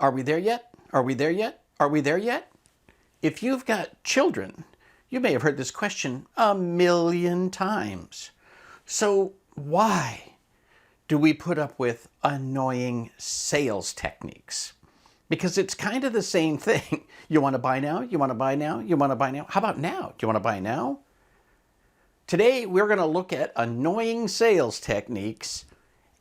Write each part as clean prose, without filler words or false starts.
Are we there yet? Are we there yet? Are we there yet? If you've got children, you may have heard this question a million times. So why do we put up with annoying sales techniques? Because it's kind of the same thing. You want to buy now? You want to buy now? You want to buy now? How about now? Do you want to buy now? Today, we're going to look at annoying sales techniques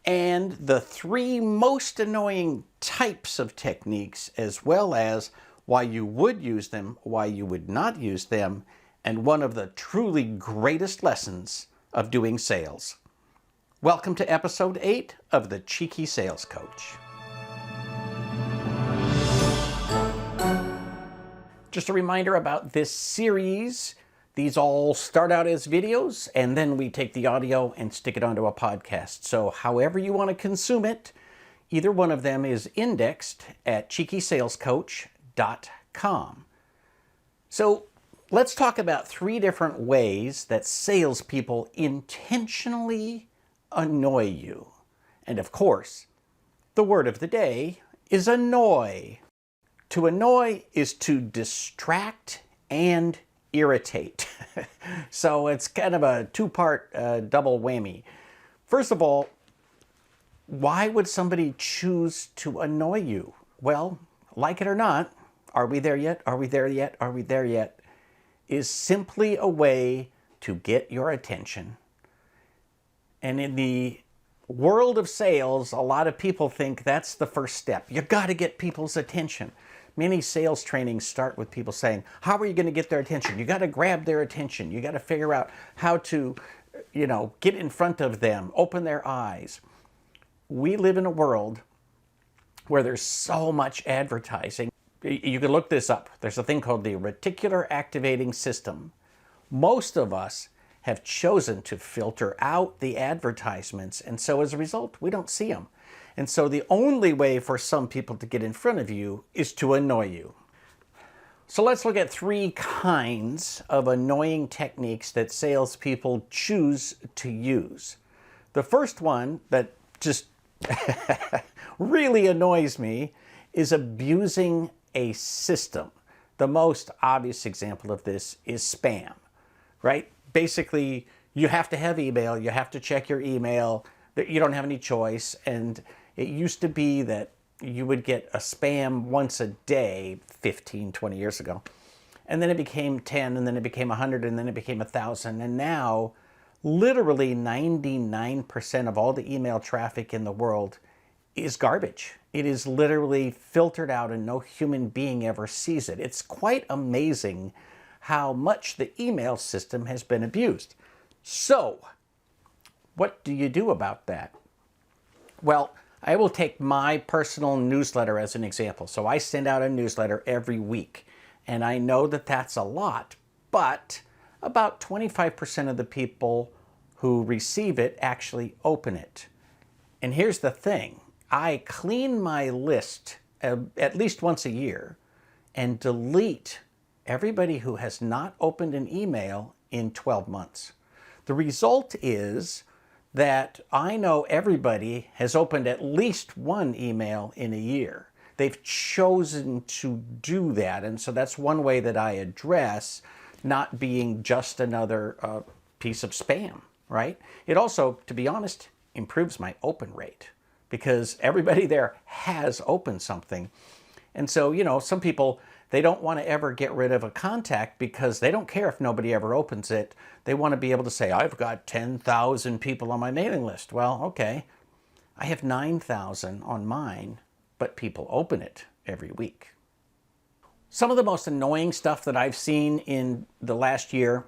and the 3 most annoying types of techniques, as well as why you would use them, why you would not use them, and one of the truly greatest lessons of doing sales. Welcome to episode 8 of The Cheeky Sales Coach. Just a reminder about this series. These all start out as videos, and then we take the audio and stick it onto a podcast. So however you want to consume it, either one of them is indexed at cheekysalescoach.com. So let's talk about 3 different ways that salespeople intentionally annoy you. And of course, the word of the day is annoy. To annoy is to distract and irritate. So it's kind of a 2-part double whammy. First of all, why would somebody choose to annoy you? Well, like it or not, are we there yet? Are we there yet? Are we there yet? Is simply a way to get your attention. And in the world of sales, a lot of people think that's the first step. You got to get people's attention. Many sales trainings start with people saying, how are you going to get their attention? You got to grab their attention. You got to figure out how to, get in front of them, open their eyes. We live in a world where there's so much advertising. You can look this up. There's a thing called the reticular activating system. Most of us have chosen to filter out the advertisements, and so as a result, we don't see them. And so the only way for some people to get in front of you is to annoy you. So let's look at 3 kinds of annoying techniques that salespeople choose to use. The first one that just really annoys me is abusing a system. The most obvious example of this is spam, right? Basically, you have to have email, you have to check your email, that you don't have any choice, and it used to be that you would get a spam once a day 15, 20 years ago. And then it became 10, and then it became 100, and then it became 1,000. And now, literally 99% of all the email traffic in the world is garbage. It is literally filtered out and no human being ever sees it. It's quite amazing how much the email system has been abused. So, what do you do about that? Well, I will take my personal newsletter as an example. So I send out a newsletter every week, and I know that that's a lot, but about 25% of the people who receive it actually open it. And here's the thing. I clean my list at least once a year and delete everybody who has not opened an email in 12 months. The result is that I know everybody has opened at least 1 email in a year. They've chosen to do that, and so that's one way that I address not being just another piece of spam, right? It also, to be honest, improves my open rate because everybody there has opened something. And so, some people, they don't want to ever get rid of a contact because they don't care if nobody ever opens it. They want to be able to say, I've got 10,000 people on my mailing list. Well, okay, I have 9,000 on mine, but people open it every week. Some of the most annoying stuff that I've seen in the last year,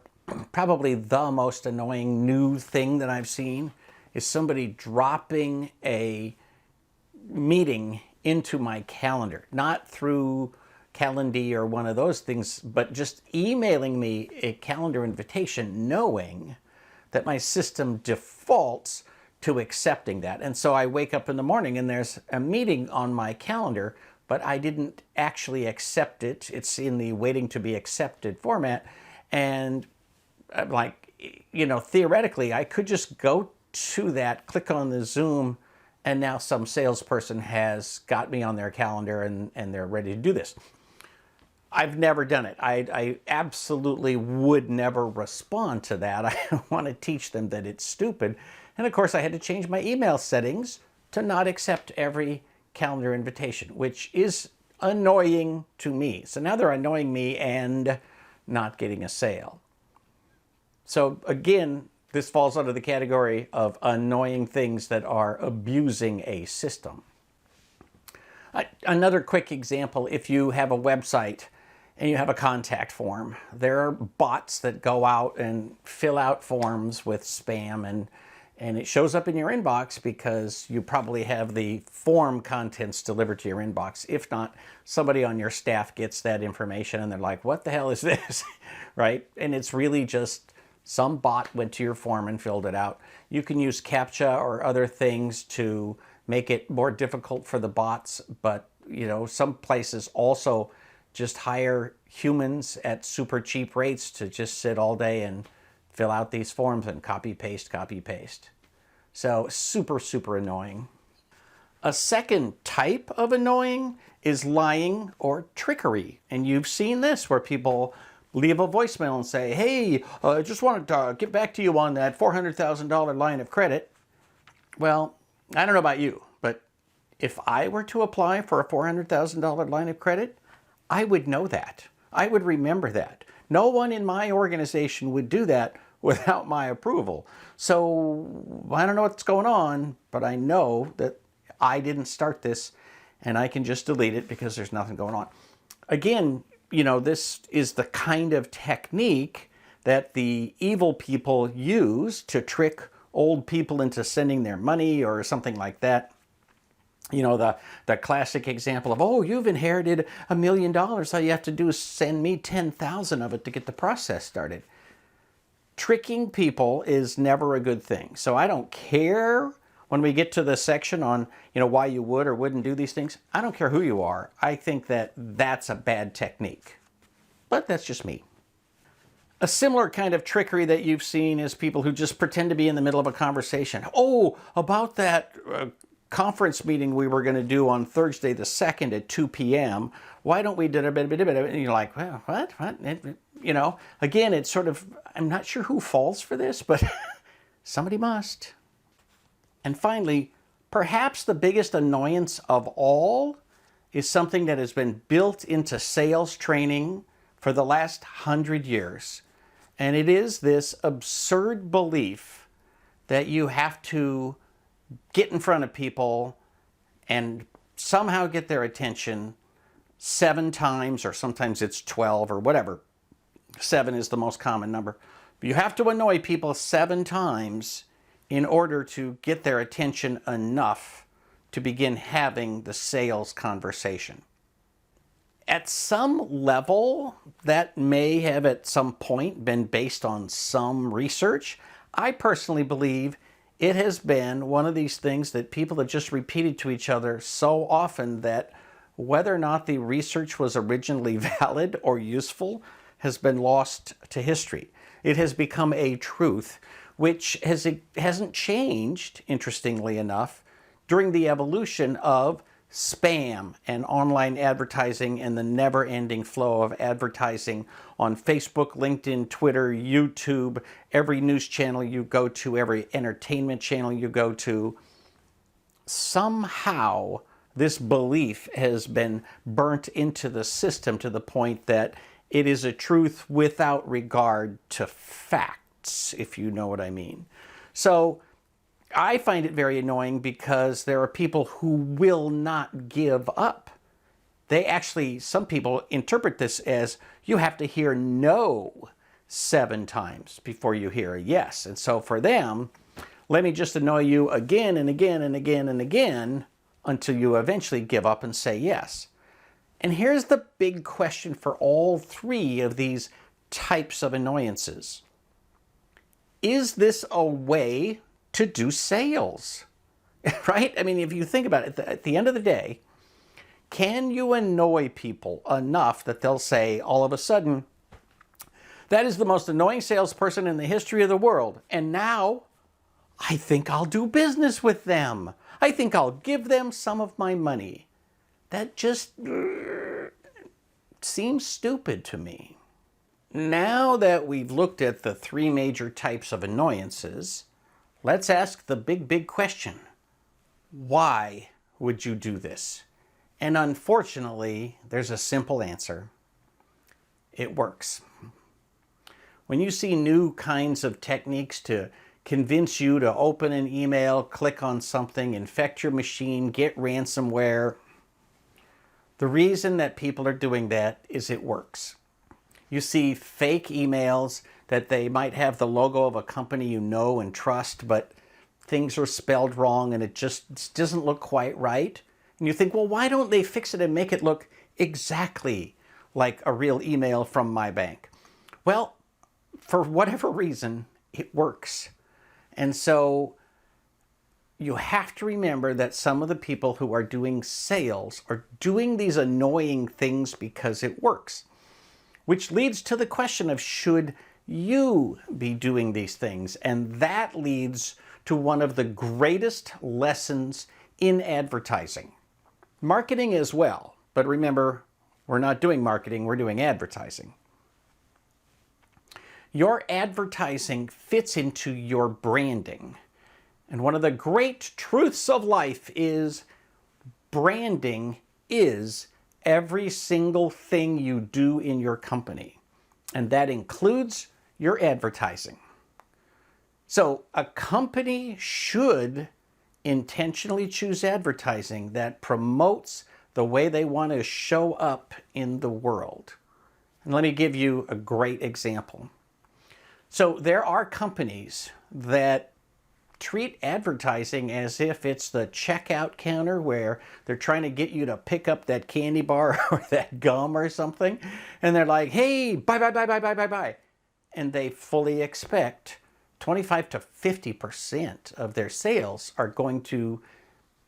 probably the most annoying new thing that I've seen, is somebody dropping a meeting into my calendar, not through Calendly or one of those things, but just emailing me a calendar invitation knowing that my system defaults to accepting that. And so I wake up in the morning and there's a meeting on my calendar, but I didn't actually accept it. It's in the waiting to be accepted format. And I'm like, theoretically, I could just go to that, click on the Zoom and now some salesperson has got me on their calendar and they're ready to do this. I've never done it. I absolutely would never respond to that. I want to teach them that it's stupid. And of course, I had to change my email settings to not accept every calendar invitation, which is annoying to me. So now they're annoying me and not getting a sale. So again, this falls under the category of annoying things that are abusing a system. Another quick example, if you have a website and you have a contact form, there are bots that go out and fill out forms with spam, and it shows up in your inbox because you probably have the form contents delivered to your inbox. If not, somebody on your staff gets that information and they're like, what the hell is this? Right? And it's really just some bot went to your form and filled it out. You can use CAPTCHA or other things to make it more difficult for the bots, but some places also just hire humans at super cheap rates to just sit all day and fill out these forms and copy paste. So super, super annoying. A second type of annoying is lying or trickery. And you've seen this where people leave a voicemail and say, hey, I just wanted to get back to you on that $400,000 line of credit. Well, I don't know about you, but if I were to apply for a $400,000 line of credit, I would know that. I would remember that. No one in my organization would do that without my approval. So I don't know what's going on, but I know that I didn't start this and I can just delete it because there's nothing going on. Again, this is the kind of technique that the evil people use to trick old people into sending their money or something like that. The classic example of, oh, you've inherited $1 million. All you have to do is send me 10,000 of it to get the process started. Tricking people is never a good thing. So I don't care when we get to the section on, why you would or wouldn't do these things. I don't care who you are. I think that that's a bad technique. But that's just me. A similar kind of trickery that you've seen is people who just pretend to be in the middle of a conversation. Oh, about that conference meeting we were going to do on Thursday the 2nd at 2 p.m. Why don't we do a bit? And you're like, well, what? Again, it's sort of, I'm not sure who falls for this, but somebody must. And finally, perhaps the biggest annoyance of all is something that has been built into sales training for the last 100 years. And it is this absurd belief that you have to get in front of people and somehow get their attention 7 times, or sometimes it's 12 or whatever. 7 is the most common number. But you have to annoy people 7 times in order to get their attention enough to begin having the sales conversation. At some level, that may have at some point been based on some research. I personally believe it has been one of these things that people have just repeated to each other so often that whether or not the research was originally valid or useful has been lost to history. It has become a truth which hasn't changed, interestingly enough, during the evolution of spam and online advertising and the never-ending flow of advertising on Facebook, LinkedIn, Twitter, YouTube, every news channel you go to, every entertainment channel you go to. Somehow, this belief has been burnt into the system to the point that it is a truth without regard to facts, if you know what I mean. So I find it very annoying because there are people who will not give up. They actually, some people interpret this as you have to hear no 7 times before you hear a yes. And so for them, let me just annoy you again and again and again and again until you eventually give up and say yes. And here's the big question for all 3 of these types of annoyances. Is this a way to do sales? Right? I mean, if you think about it, at the end of the day, can you annoy people enough that they'll say all of a sudden, that is the most annoying salesperson in the history of the world, and now I think I'll do business with them. I think I'll give them some of my money. That just seems stupid to me. Now that we've looked at the three major types of annoyances, let's ask the big question. Why would you do this? And unfortunately, there's a simple answer. It works. When you see new kinds of techniques to convince you to open an email, click on something, infect your machine, get ransomware, the reason that people are doing that is it works. You see fake emails that they might have the logo of a company you know and trust, but things are spelled wrong and it just doesn't look quite right. And you think, well, why don't they fix it and make it look exactly like a real email from my bank? Well, for whatever reason, it works. And so you have to remember that some of the people who are doing sales are doing these annoying things because it works. Which leads to the question of, should you be doing these things? And that leads to one of the greatest lessons in advertising. Marketing as well, but remember, we're not doing marketing, we're doing advertising. Your advertising fits into your branding. And one of the great truths of life is branding is every single thing you do in your company. And that includes your advertising. So a company should intentionally choose advertising that promotes the way they want to show up in the world. And let me give you a great example. So there are companies that treat advertising as if it's the checkout counter where they're trying to get you to pick up that candy bar or that gum or something. And they're like, hey, buy, buy, buy, buy, buy, buy, buy. And they fully expect 25 to 50% of their sales are going to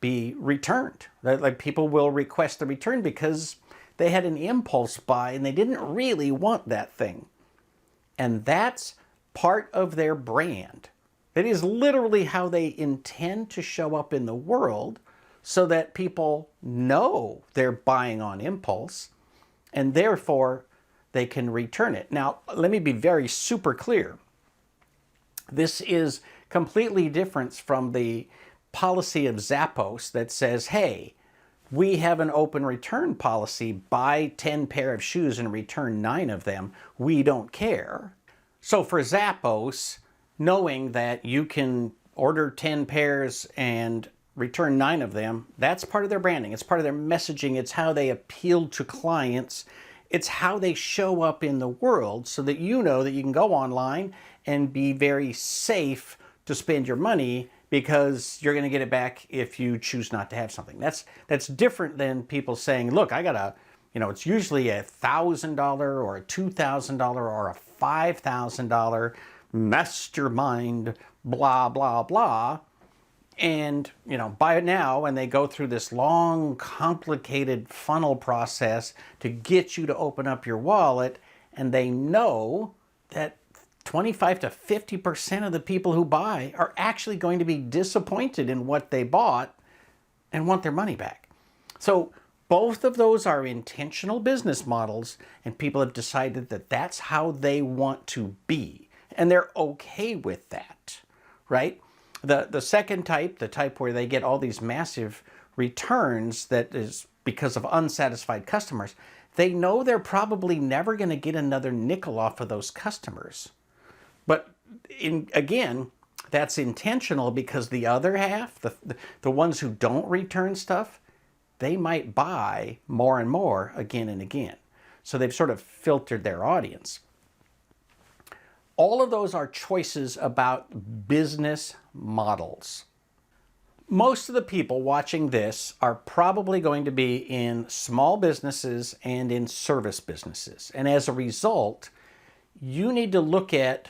be returned. Like people will request the return because they had an impulse buy and they didn't really want that thing. And that's part of their brand. It is literally how they intend to show up in the world so that people know they're buying on impulse and therefore they can return it. Now, let me be very super clear. This is completely different from the policy of Zappos that says, hey, we have an open return policy, buy 10 pair of shoes and return 9 of them. We don't care. So for Zappos, knowing that you can order 10 pairs and return 9 of them, that's part of their branding. It's part of their messaging. It's how they appeal to clients. It's how they show up in the world so that you know that you can go online and be very safe to spend your money because you're going to get it back if you choose not to have something. That's different than people saying, look, I got a, it's usually $1,000 or a $2,000 or a $5,000 mastermind, blah, blah, blah. And, buy it now, and they go through this long, complicated funnel process to get you to open up your wallet, and they know that 25 to 50% of the people who buy are actually going to be disappointed in what they bought and want their money back. So both of those are intentional business models, and people have decided that that's how they want to be, and they're okay with that, right? The second type, the type where they get all these massive returns that is because of unsatisfied customers, they know they're probably never going to get another nickel off of those customers. But again, that's intentional because the other half, the ones who don't return stuff, they might buy more and more again and again. So they've sort of filtered their audience. All of those are choices about business models. Most of the people watching this are probably going to be in small businesses and in service businesses. And as a result, you need to look at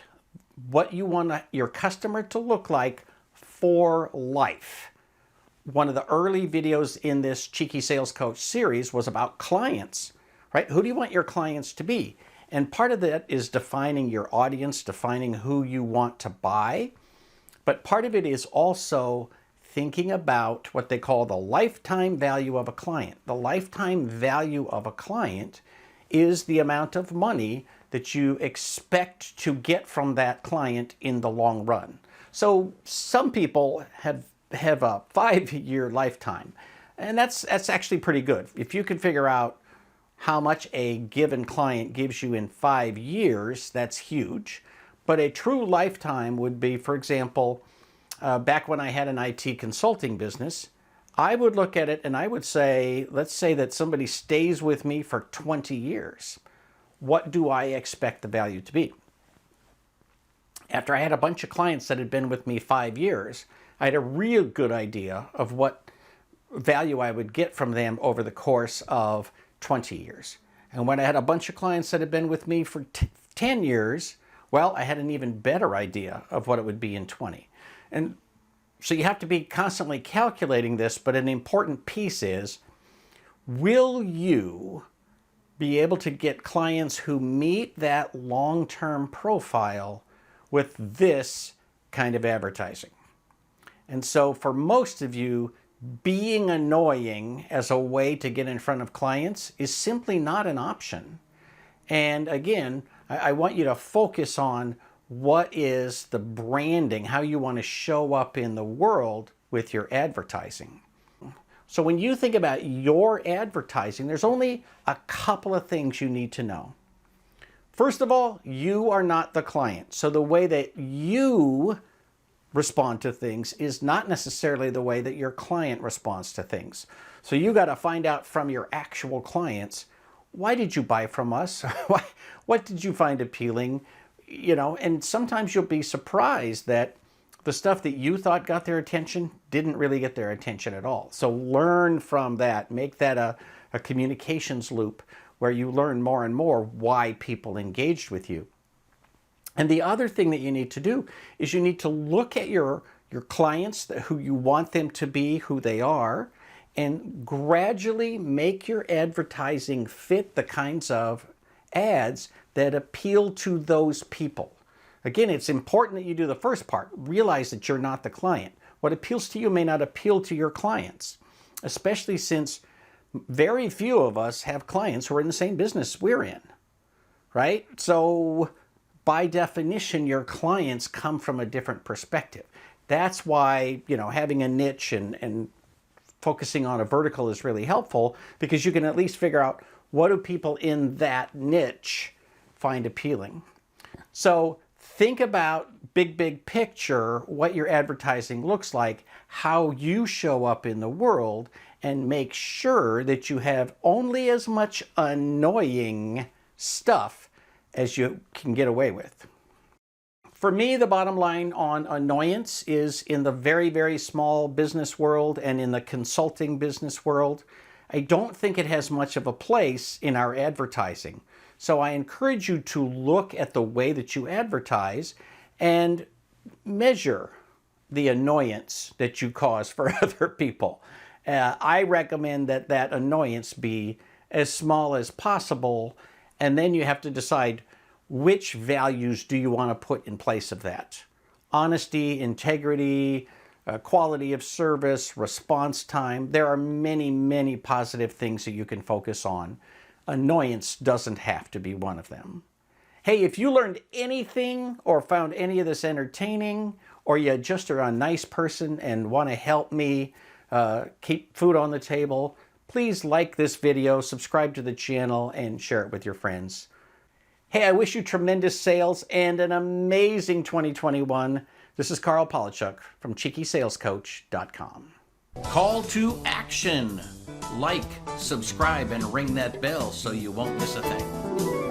what you want your customer to look like for life. One of the early videos in this Cheeky Sales Coach series was about clients, right? Who do you want your clients to be? And part of that is defining your audience, defining who you want to buy. But part of it is also thinking about what they call the lifetime value of a client. The lifetime value of a client is the amount of money that you expect to get from that client in the long run. So some people have a 5-year lifetime, and that's actually pretty good. If you can figure out how much a given client gives you in 5 years, that's huge. But a true lifetime would be, for example, back when I had an IT consulting business, I would look at it and I would say, let's say that somebody stays with me for 20 years. What do I expect the value to be? After I had a bunch of clients that had been with me 5 years, I had a real good idea of what value I would get from them over the course of 20 years. And when I had a bunch of clients that had been with me for 10 years, well, I had an even better idea of what it would be in 20. And so you have to be constantly calculating this, but an important piece is, will you be able to get clients who meet that long-term profile with this kind of advertising? And so for most of you, being annoying as a way to get in front of clients is simply not an option. And again, I want you to focus on what is the branding, how you want to show up in the world with your advertising. So when you think about your advertising, there's only a couple of things you need to know. First of all, you are not the client. So the way that you respond to things is not necessarily the way that your client responds to things. So you got to find out from your actual clients, why did you buy from us? What did you find appealing? You know, and sometimes you'll be surprised that the stuff that you thought got their attention didn't really get their attention at all. So learn from that. Make that a communications loop where you learn more and more why people engaged with you. And the other thing that you need to do is you need to look at your clients, who you want them to be, who they are, and gradually make your advertising fit the kinds of ads that appeal to those people. Again, it's important that you do the first part. Realize that you're not the client. What appeals to you may not appeal to your clients, especially since very few of us have clients who are in the same business we're in, right? So by definition, your clients come from a different perspective. That's why, you know, having a niche and focusing on a vertical is really helpful, because you can at least figure out, what do people in that niche find appealing? So think about big picture, what your advertising looks like, how you show up in the world, and make sure that you have only as much annoying stuff as you can get away with. For me, the bottom line on annoyance is, in the very small business world and in the consulting business world, I don't think it has much of a place in our advertising. So I encourage you to look at the way that you advertise and measure the annoyance that you cause for other people. I recommend that that annoyance be as small as possible, and then you have to decide, which values do you want to put in place of that? Honesty, integrity, quality of service, response time. There are many positive things that you can focus on. Annoyance doesn't have to be one of them. Hey, if you learned anything or found any of this entertaining, or you just are a nice person and want to help me keep food on the table, please like this video, subscribe to the channel, and share it with your friends. Hey, I wish you tremendous sales and an amazing 2021. This is Carl Polachuk from CheekySalesCoach.com. Call to action. Like, subscribe, and ring that bell so you won't miss a thing.